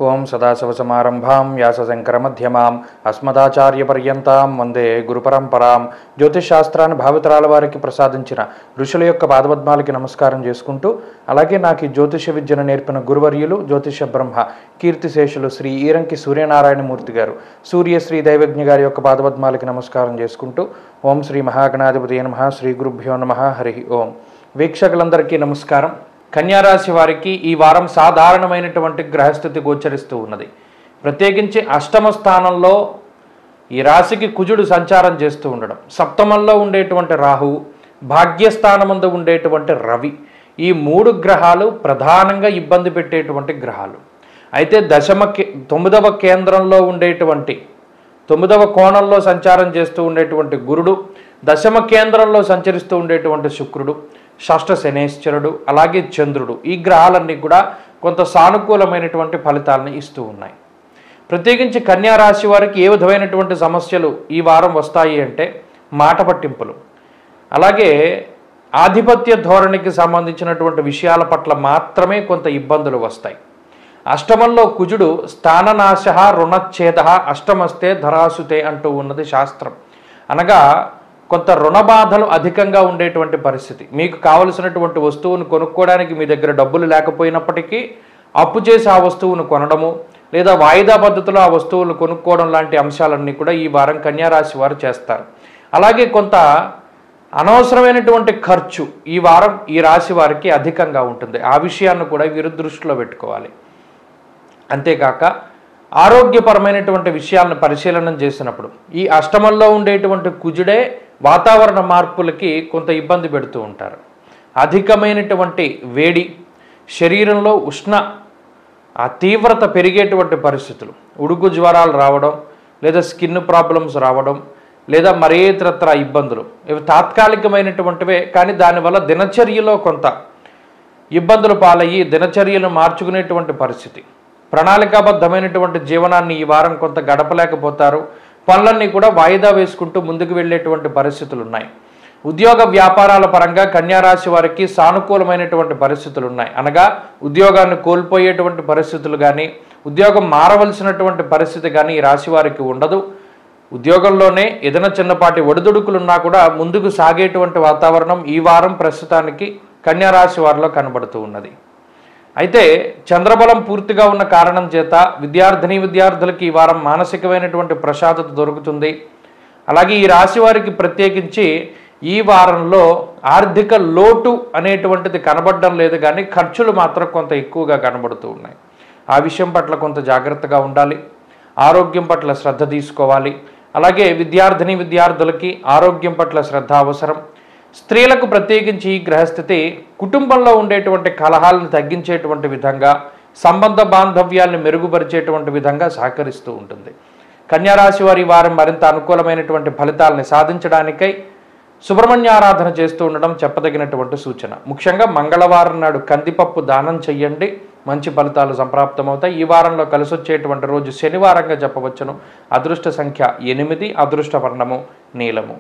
ఓం సదాశివసమారంభాం వ్యాసశంకరమధ్యమాం అస్మదాచార్యపర్యంతాం వందే గురుపరంపరాం. జ్యోతిషశాస్త్రాన్ని భావితరాల వారికి ప్రసాదించిన ఋషుల యొక్క పాదపద్మాలకి నమస్కారం చేసుకుంటూ, అలాగే నాకు ఈ జ్యోతిష విద్యను నేర్పిన గురువర్యులు జ్యోతిష బ్రహ్మ కీర్తిశేషులు శ్రీ ఈరంకి సూర్యనారాయణమూర్తి గారు సూర్యశ్రీ దైవజ్ఞ గారి యొక్క పాదపద్మాలకి నమస్కారం చేసుకుంటూ, ఓం శ్రీ మహాగణాధిపతి నమః, శ్రీ గురుభ్యో నమః, హరి ఓం. వీక్షకులందరికీ నమస్కారం. కన్యారాశి వారికి ఈ వారం సాధారణమైనటువంటి గ్రహస్థితి గోచరిస్తూ ఉన్నది. ప్రత్యేకించి అష్టమ స్థానంలో ఈ రాశికి కుజుడు సంచారం చేస్తూ ఉండడం, సప్తమంలో ఉండేటువంటి రాహువు, భాగ్యస్థానమందు ఉండేటువంటి రవి, ఈ మూడు గ్రహాలు ప్రధానంగా ఇబ్బంది పెట్టేటువంటి గ్రహాలు. అయితే తొమ్మిదవ కేంద్రంలో ఉండేటువంటి 9వ కోణంలో సంచారం చేస్తూ ఉండేటువంటి గురుడు, దశమ కేంద్రంలో సంచరిస్తూ ఉండేటువంటి శుక్రుడు, షష్ఠ శనేశ్వరుడు, అలాగే చంద్రుడు, ఈ గ్రహాలన్నీ కూడా కొంత సానుకూలమైనటువంటి ఫలితాలను ఇస్తూ ఉన్నాయి. ప్రత్యేకించి కన్యారాశి వారికి ఏ విధమైనటువంటి సమస్యలు ఈ వారం వస్తాయి అంటే మాట పట్టింపులు, అలాగే ఆధిపత్య ధోరణికి సంబంధించినటువంటి విషయాల పట్ల మాత్రమే కొంత ఇబ్బందులు వస్తాయి. అష్టమంలో కుజుడు స్థాననాశ రుణచ్ఛేద అష్టమస్తే ధరాసుతే అంటూ ఉన్నది శాస్త్రం. అనగా కొంత రుణబాధలు అధికంగా ఉండేటువంటి పరిస్థితి. మీకు కావలసినటువంటి వస్తువును కొనుక్కోవడానికి మీ దగ్గర డబ్బులు లేకపోయినప్పటికీ అప్పు చేసి ఆ వస్తువును కొనడము, లేదా వాయిదా పద్ధతిలో ఆ వస్తువులను కొనుక్కోవడం లాంటి అంశాలన్నీ కూడా ఈ వారం కన్యారాశి వారు చేస్తారు. అలాగే కొంత అనవసరమైనటువంటి ఖర్చు ఈ వారం ఈ రాశి వారికి అధికంగా ఉంటుంది. ఆ విషయాన్ని కూడా వీరు దృష్టిలో పెట్టుకోవాలి. అంతేకాక ఆరోగ్యపరమైనటువంటి విషయాలను పరిశీలన చేసినప్పుడు ఈ అష్టమంలో ఉండేటువంటి కుజుడే వాతావరణ మార్పులకి కొంత ఇబ్బంది పెడుతూ ఉంటారు. అధికమైనటువంటి వేడి, శరీరంలో ఆ తీవ్రత పెరిగేటువంటి పరిస్థితులు, ఉడుకు జ్వరాలు రావడం, లేదా స్కిన్ ప్రాబ్లమ్స్ రావడం, లేదా మరే ఇతరత్ర ఇబ్బందులు, ఇవి తాత్కాలికమైనటువంటివే. కానీ దానివల్ల దినచర్యలో కొంత ఇబ్బందులు పాలయ్యి దినచర్యను మార్చుకునేటువంటి పరిస్థితి, ప్రణాళికాబద్ధమైనటువంటి జీవనాన్ని ఈ వారం కొంత గడపలేకపోతారు. పనులన్నీ కూడా వాయిదా వేసుకుంటూ ముందుకు వెళ్ళేటువంటి పరిస్థితులు ఉన్నాయి. ఉద్యోగ వ్యాపారాల పరంగా కన్యారాశి వారికి సానుకూలమైనటువంటి పరిస్థితులు ఉన్నాయి. అనగా ఉద్యోగాన్ని కోల్పోయేటువంటి పరిస్థితులు కానీ, ఉద్యోగం మారవలసినటువంటి పరిస్థితి కానీ ఈ రాశి వారికి ఉండదు. ఉద్యోగంలోనే ఏదైనా చిన్నపాటి ఒడిదుడుకులున్నా కూడా ముందుకు సాగేటువంటి వాతావరణం ఈ వారం ప్రస్తుతానికి కన్యారాశి వారిలో కనబడుతూ ఉన్నది. అయితే చంద్రబలం పూర్తిగా ఉన్న కారణం చేత విద్యార్థులకి ఈ వారం మానసికమైనటువంటి ప్రశాంతత దొరుకుతుంది. అలాగే ఈ రాశి వారికి ప్రత్యేకించి ఈ వారంలో ఆర్థిక లోటు అనేటువంటిది కనబడడం లేదు, కానీ ఖర్చులు మాత్రం కొంత ఎక్కువగా కనబడుతూ ఉన్నాయి. ఆ విషయం పట్ల కొంత జాగ్రత్తగా ఉండాలి. ఆరోగ్యం పట్ల శ్రద్ధ తీసుకోవాలి. అలాగే విద్యార్థులకి ఆరోగ్యం పట్ల శ్రద్ధ అవసరం. స్త్రీలకు ప్రత్యేకించి ఈ గ్రహస్థితి కుటుంబంలో ఉండేటువంటి కలహాలను తగ్గించేటువంటి విధంగా, సంబంధ బాంధవ్యాలను మెరుగుపరిచేటువంటి విధంగా సహకరిస్తూ ఉంటుంది. కన్యారాశి వారి వారం మరింత అనుకూలమైనటువంటి ఫలితాలను సాధించడానికై సుబ్రహ్మణ్య ఆరాధన చేస్తూ ఉండడం చెప్పదగినటువంటి సూచన. ముఖ్యంగా మంగళవారం నాడు కందిపప్పు దానం చెయ్యండి, మంచి ఫలితాలు సంప్రాప్తమవుతాయి. ఈ వారంలో కలిసి వచ్చేటువంటి రోజు శనివారంగా చెప్పవచ్చును. అదృష్ట సంఖ్య 8, అదృష్ట వర్ణము నీలము.